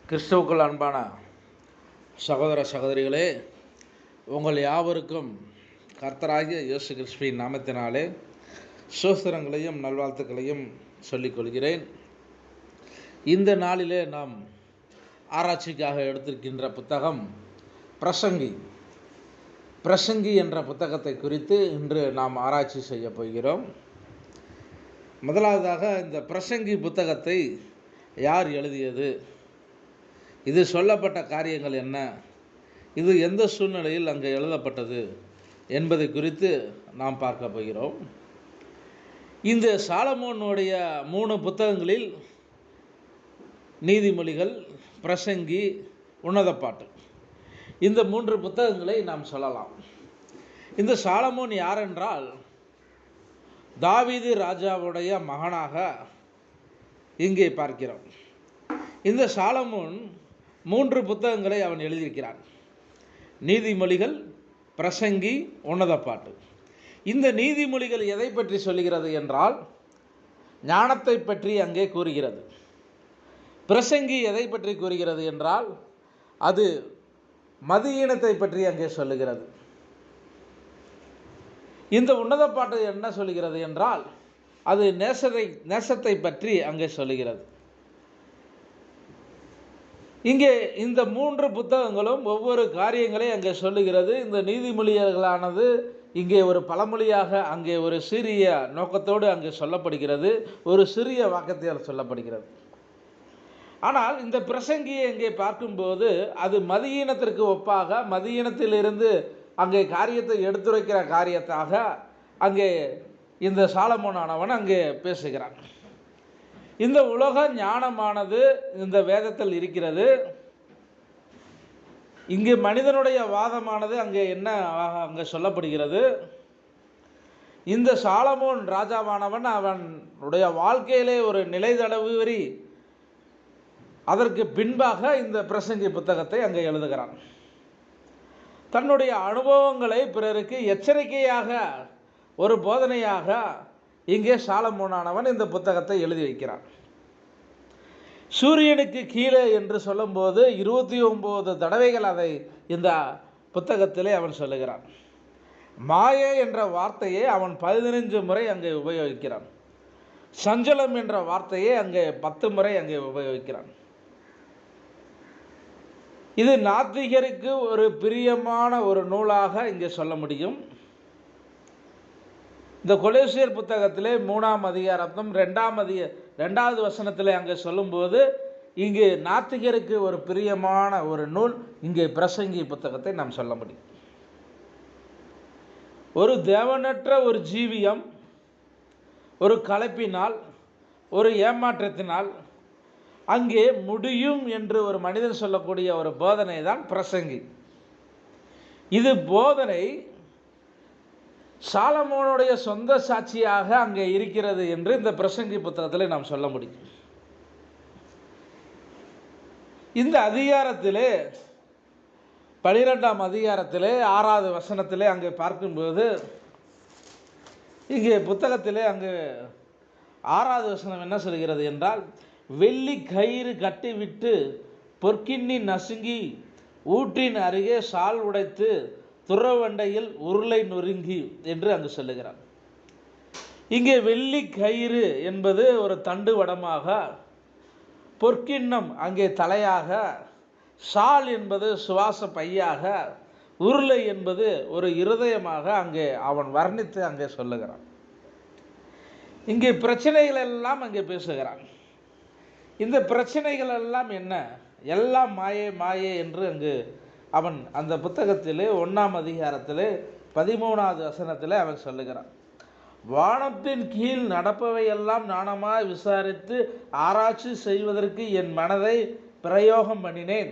கிறிஸ்துவுக்குள் அன்பான சகோதர சகோதரிகளே, உங்கள் யாவருக்கும் கர்த்தராகிய இயேசு கிறிஸ்துவின் நாமத்தினாலே ஸ்தோத்திரங்களையும் நல்வாழ்த்துக்களையும் சொல்லிக் கொள்கிறேன். இந்த நாளிலே நாம் ஆராய்ச்சிக்காக எடுத்திருக்கின்ற புத்தகம் பிரசங்கி என்ற புத்தகத்தை குறித்து இன்று நாம் ஆராய்ச்சி செய்ய போகிறோம். முதலாவதாக இந்த பிரசங்கி புத்தகத்தை யார் எழுதியது, இது சொல்லப்பட்ட காரியங்கள் என்ன, இது எந்த சூழ்நிலையில் அங்கே எழுதப்பட்டது என்பதை குறித்து நாம் பார்க்க போகிறோம். இந்த சாலமோனுடைய 3 புத்தகங்களில் நீதிமொழிகள், பிரசங்கி, உன்னதப்பாட்டு, இந்த 3 புத்தகங்களை நாம் சொல்லலாம். இந்த சாலமோன் யார் என்றால், தாவீது ராஜாவுடைய மகனாக இங்கே பார்க்கிறோம். இந்த சாலமோன் 3 புத்தகங்களை அவன் எழுதியிருக்கிறான். நீதிமொழிகள், பிரசங்கி, உன்னதப்பாட்டு. இந்த நீதிமொழிகள் எதை பற்றி சொல்லுகிறது என்றால், ஞானத்தை பற்றி அங்கே கூறுகிறது. பிரசங்கி எதை பற்றி கூறுகிறது என்றால், அது மதியீனத்தை பற்றி அங்கே சொல்லுகிறது. இந்த உன்னதப்பாட்டு என்ன சொல்லுகிறது என்றால், அது நேசத்தை பற்றி அங்கே சொல்லுகிறது. இங்கே இந்த 3 புத்தகங்களும் ஒவ்வொரு காரியங்களை அங்கே சொல்லுகிறது. இந்த நீதிமொழிகளானது இங்கே ஒரு பழமொழியாக அங்கே ஒரு சிறிய நோக்கத்தோடு அங்கே சொல்லப்படுகிறது, ஒரு சிறிய வாக்கத்தில் சொல்லப்படுகிறது. ஆனால் இந்த பிரசங்கியை இங்கே பார்க்கும்போது அது மதியீனத்திற்கு ஒப்பாக, மதியீனத்திலிருந்து அங்கே காரியத்தை எடுத்துரைக்கிற காரியத்தாக அங்கே இந்த சாலமோனானவன் அங்கே பேசுகிறான். இந்த உலக ஞானமானது இந்த வேதத்தில் இருக்கிறது. இங்கு மனிதனுடைய வாதமானது அங்கே என்ன அங்கே சொல்லப்படுகிறது. இந்த சாலமோன் ராஜாவானவன் அவனுடைய வாழ்க்கையிலே ஒரு நிலை தழுவி அதற்கு பின்பாக இந்த பிரசங்கி புத்தகத்தை அங்கே எழுதுகிறான். தன்னுடைய அனுபவங்களை பிறருக்கு எச்சரிக்கையாக, ஒரு போதனையாக இங்கே சாலமோனானவன் இந்த புத்தகத்தை எழுதி வைக்கிறான். சூரியனுக்கு கீழே என்று சொல்லும்போது 29 தடவைகள் அதை இந்த புத்தகத்திலே அவன் சொல்லுகிறான். மாயை என்ற வார்த்தையை அவன் 15 முறை அங்கே உபயோகிக்கிறான். சஞ்சலம் என்ற வார்த்தையை அங்கே 10 முறை அங்கே உபயோகிக்கிறான். இது நாத்திகருக்கு ஒரு பிரியமான ஒரு நூலாக இங்கே சொல்ல முடியும். இந்த கொலோசியர் புத்தகத்திலே 3ஆம் அதிகாரம் 2வது வசனத்திலே அங்கே சொல்லும்போது, இங்கு நாத்திகருக்கு ஒரு பிரியமான ஒரு நூல் இங்கே பிரசங்கி புத்தகத்தை நாம் சொல்ல முடியும். ஒரு தேவனற்ற ஒரு ஜீவியம், ஒரு கலப்பினால், ஒரு ஏமாற்றத்தினால் அங்கே முடியும் என்று ஒரு மனிதன் சொல்லக்கூடிய ஒரு போதனை தான் பிரசங்கி. இது போதனை சாலமோனுடைய சொந்த சாட்சியாக அங்கே இருக்கிறது என்று இந்த பிரசங்கி புத்தகத்தில் நாம் சொல்ல முடியும். இந்த அதிகாரத்திலே 12ஆம் அதிகாரத்திலே 6வது வசனத்திலே அங்கே பார்க்கும்போது, இங்கே புத்தகத்திலே அங்கே 6வது வசனம் என்ன சொல்கிறது என்றால், வெள்ளி கயிறு கட்டிவிட்டு பொற்கிண்ணி நசுங்கி ஊற்றின் அருகே சால் உடைத்து துறவண்டையில் உருளை நொறுங்கி என்று அங்கு சொல்லுகிறார். இங்கே வெள்ளி கயிறு என்பது ஒரு தண்டு வடமாக, பொற்கிண்ணம் அங்கே தலையாக, சால் என்பது சுவாச பையாக, உருளை என்பது ஒரு இருதயமாக அங்கே அவன் வர்ணித்து அங்கே சொல்லுகிறான். இங்கே பிரச்சனைகள் எல்லாம் அங்கே பேசுகிறான். இந்த பிரச்சனைகள் எல்லாம் என்ன, எல்லாம் மாயே மாயே என்று அங்கு அவன் அந்த புத்தகத்திலே 1ஆம் அதிகாரத்திலே 13வது வசனத்திலே அவன் சொல்லுகிறான். வானத்தின் கீழ் நடப்பவையெல்லாம் நாணமாய் விசாரித்து ஆராய்ச்சி செய்வதற்கு என் மனதை பிரயோகம் பண்ணினேன்.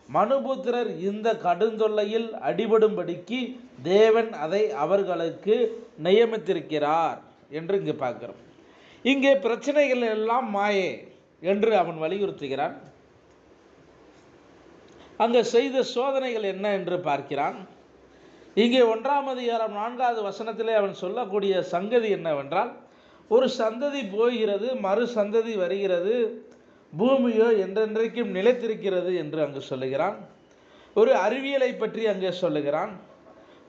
மனுபுத்திரர் இந்த கடுந்தொல்லையில் அடிபடும்படிக்கு தேவன் அதை அவர்களுக்கு நியமித்திருக்கிறார் என்று இங்கே பார்க்கிறோம். இங்கே பிரச்சனைகள் எல்லாம் மாயே என்று அவன் வலியுறுத்துகிறான். அங்கே செய்த சோதனைகள் என்ன என்று பார்க்கிறான். இங்கே 1ஆம் அதிகாரம் 4வது வசனத்திலே அவன் சொல்லக்கூடிய சங்கதி என்னவென்றால், ஒரு சந்ததி போகிறது, மறு சந்ததி வருகிறது, பூமியோ என்றென்றைக்கும் நிலைத்திருக்கிறது என்று அங்கு சொல்லுகிறான். ஒரு அறிவியலை பற்றி அங்கே சொல்லுகிறான்.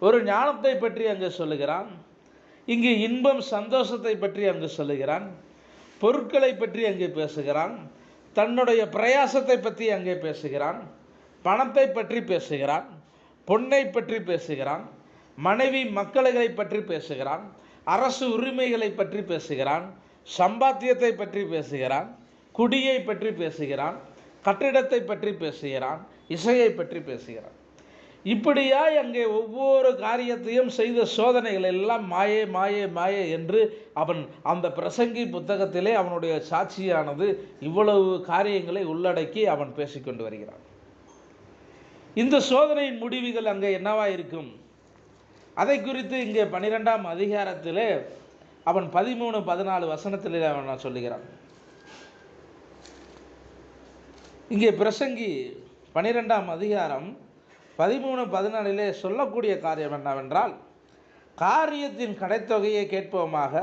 ஒரு ஞானத்தை பற்றி அங்கே சொல்லுகிறான். இங்கு இன்பம் சந்தோஷத்தை பற்றி அங்கு சொல்லுகிறான். பொருட்களை பற்றி அங்கே பேசுகிறான். தன்னுடைய பிரயாசத்தை பற்றி அங்கே பேசுகிறான். பணத்தை பற்றி பேசுகிறான். பொன்னை பற்றி பேசுகிறான். மனைவி மக்களை பற்றி பேசுகிறான். அரசு உரிமைகளை பற்றி பேசுகிறான். சம்பாத்தியத்தை பற்றி பேசுகிறான். குடியை பற்றி பேசுகிறான். கட்டிடத்தை பற்றி பேசுகிறான். இசையை பற்றி பேசுகிறான். இப்படியாய் அங்கே ஒவ்வொரு காரியத்தையும் செய்த சோதனைகள் எல்லாம் மாயே மாயே மாயே என்று அவன் அந்த பிரசங்கி புத்தகத்திலே அவனுடைய சாட்சியானது இவ்வளவு காரியங்களை உள்ளடக்கி அவன் பேசிக்கொண்டு வருகிறான். இந்த சோதனையின் முடிவுகள் அங்கே என்னவா இருக்கும்? அதை குறித்து இங்கே 12ஆம் அதிகாரத்திலே அவன் 13-14 வசனத்திலே அவன் சொல்லுகிறான். இங்கே பிரசங்கி 12ஆம் அதிகாரம் 13-14 சொல்லக்கூடிய காரியம் என்னவென்றால், காரியத்தின் கடைத்தொகையை கேட்போமாக,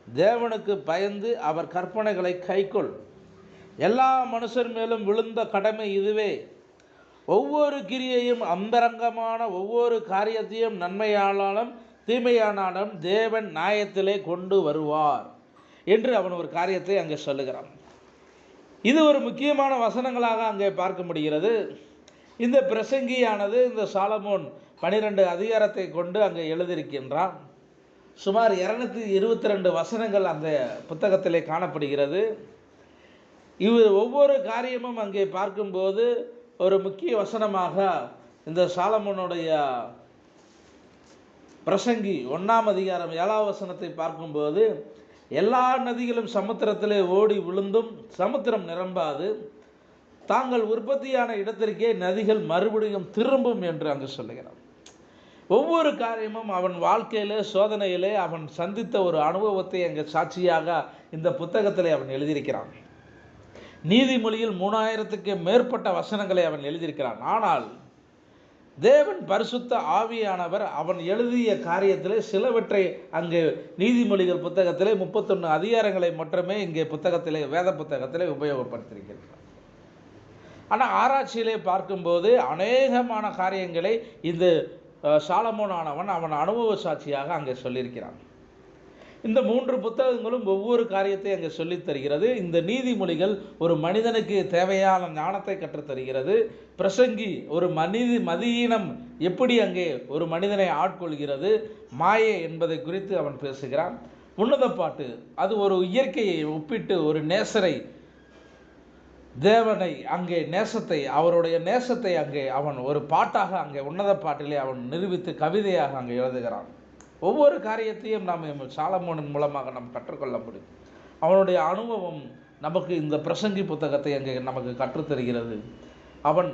தேவனுக்கு பயந்து அவர் கற்பனைகளை கைக்கொள். எல்லா மனுஷர் மேலும் விழுந்த கடமை இதுவே. ஒவ்வொரு கிரியையும் அந்தரங்கமான ஒவ்வொரு காரியத்தையும் நன்மையானாலும் தீமையானாலும் தேவன் நியாயத்திலே கொண்டு வருவார் என்று அவன் ஒரு காரியத்தை அங்கே சொல்லுகிறான். இது ஒரு முக்கியமான வசனங்களாக அங்கே பார்க்க முடிகிறது. இந்த பிரசங்கியானது இந்த சாலமோன் 12 அதிகாரத்தை கொண்டு அங்கே எழுதியிருக்கின்றான். சுமார் 222 வசனங்கள் அந்த புத்தகத்திலே காணப்படுகிறது. ஒவ்வொரு காரியமும் அங்கே பார்க்கும்போது ஒரு முக்கிய வசனமாக இந்த சாலமோனுடைய பிரசங்கி 1ஆம் அதிகாரம் 7ஆம் வசனத்தை பார்க்கும்போது, எல்லா நதிகளும் சமுத்திரத்திலே ஓடி விழுந்தும் சமுத்திரம் நிரம்பாது, தாங்கள் உற்பத்தியான இடத்திற்கே நதிகள் மறுபடியும் திரும்பும் என்று அங்கு சொல்லுகிறான். ஒவ்வொரு காரியமும் அவன் வாழ்க்கையிலே சோதனையிலே அவன் சந்தித்த ஒரு அனுபவத்தை அங்கே சாட்சியாக இந்த புத்தகத்திலே அவன் எழுதியிருக்கிறான். நீதிமொழியில் 3000க்கு மேற்பட்ட வசனங்களை அவன் எழுதியிருக்கிறான். ஆனால் தேவன் பரிசுத்த ஆவியானவர் அவன் எழுதிய காரியத்திலே சிலவற்றை அங்கே நீதிமொழிகள் புத்தகத்திலே 31 அதிகாரங்களை மட்டுமே இங்கே புத்தகத்திலே வேத புத்தகத்திலே உபயோகப்படுத்தியிருக்கிறார். ஆனால் ஆராய்ச்சியிலே பார்க்கும்போது அநேகமான காரியங்களை இந்த சாலமோனானவன் அவன் அனுபவ சாட்சியாக அங்கே சொல்லியிருக்கிறான். இந்த 3 புத்தகங்களும் ஒவ்வொரு காரியத்தை அங்கே சொல்லித் தருகிறது. இந்த நீதிமொழிகள் ஒரு மனிதனுக்கு தேவையான ஞானத்தை கற்றுத்தருகிறது. பிரசங்கி ஒரு மதியீனம் எப்படி அங்கே ஒரு மனிதனை ஆட்கொள்கிறது, மாயை என்பதை குறித்து அவன் பேசுகிறான். உன்னத பாட்டு அது ஒரு இயற்கையை ஒப்பிட்டு ஒரு நேசரை, தேவனை அங்கே நேசத்தை, அவருடைய நேசத்தை அங்கே அவன் ஒரு பாட்டாக அங்கே உன்னத பாட்டிலே அவன் நிரூபித்து கவிதையாக அங்கே எழுதுகிறான். ஒவ்வொரு காரியத்தையும் நாம் சாலமோனின் மூலமாக நாம் கற்றுக்கொள்ள முடியும். அவனுடைய அனுபவம் நமக்கு இந்த பிரசங்கி புத்தகத்தை அங்கே நமக்கு கற்றுத்தருகிறது. அவன்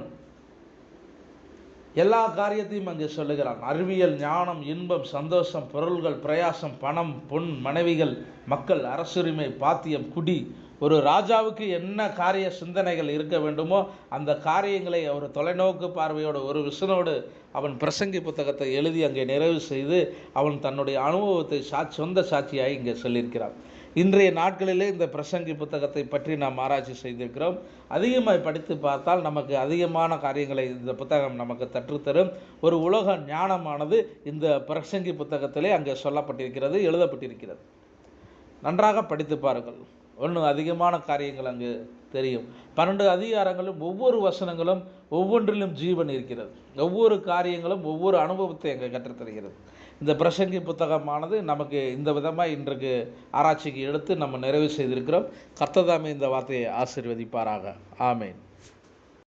எல்லா காரியத்தையும் அங்கே சொல்லுகிறான். அறிவியல், ஞானம், இன்பம், சந்தோஷம், பொருள்கள், பிரயாசம், பணம், பொன், மனைவிகள், மக்கள், அரசுரிமை, பாத்தியம், குடி, ஒரு ராஜாவுக்கு என்ன காரிய சிந்தனைகள் இருக்க வேண்டுமோ அந்த காரியங்களை அவர் தொலைநோக்கு பார்வையோடு ஒரு விசனோடு அவன் பிரசங்கி புத்தகத்தை எழுதி அங்கே நிறைவு செய்து அவன் தன்னுடைய அனுபவத்தை சொந்த சாட்சியாக இங்கே சொல்லியிருக்கிறான். இன்றைய நாட்களிலே இந்த பிரசங்கி புத்தகத்தை பற்றி நாம் ஆராய்ச்சி செய்திருக்கிறோம். அதிகமாக படித்து பார்த்தால் நமக்கு அதிகமான காரியங்களை இந்த புத்தகம் நமக்கு கற்றுத்தரும். ஒரு உலக ஞானமானது இந்த பிரசங்கி புத்தகத்திலே அங்கே சொல்லப்பட்டிருக்கிறது, எழுதப்பட்டிருக்கிறது. நன்றாக படித்து பாருங்கள். அதிகமான காரியங்கள் அங்கு தெரியும். 12 அதிகாரங்களும் ஒவ்வொரு வசனங்களும் ஒவ்வொன்றிலும் ஜீவன் இருக்கிறது. ஒவ்வொரு காரியங்களும் ஒவ்வொரு அனுபவத்தை அங்கே கற்றுத்தருகிறது. இந்த பிரசங்கி புத்தகமானது நமக்கு இந்த விதமாக இன்றைக்கு ஆராய்ச்சிக்கு எடுத்து நம்ம நிறைவு செய்திருக்கிறோம். கர்த்தர் தாமே இந்த வார்த்தையை ஆசீர்வதிப்பாராக. ஆமேன்.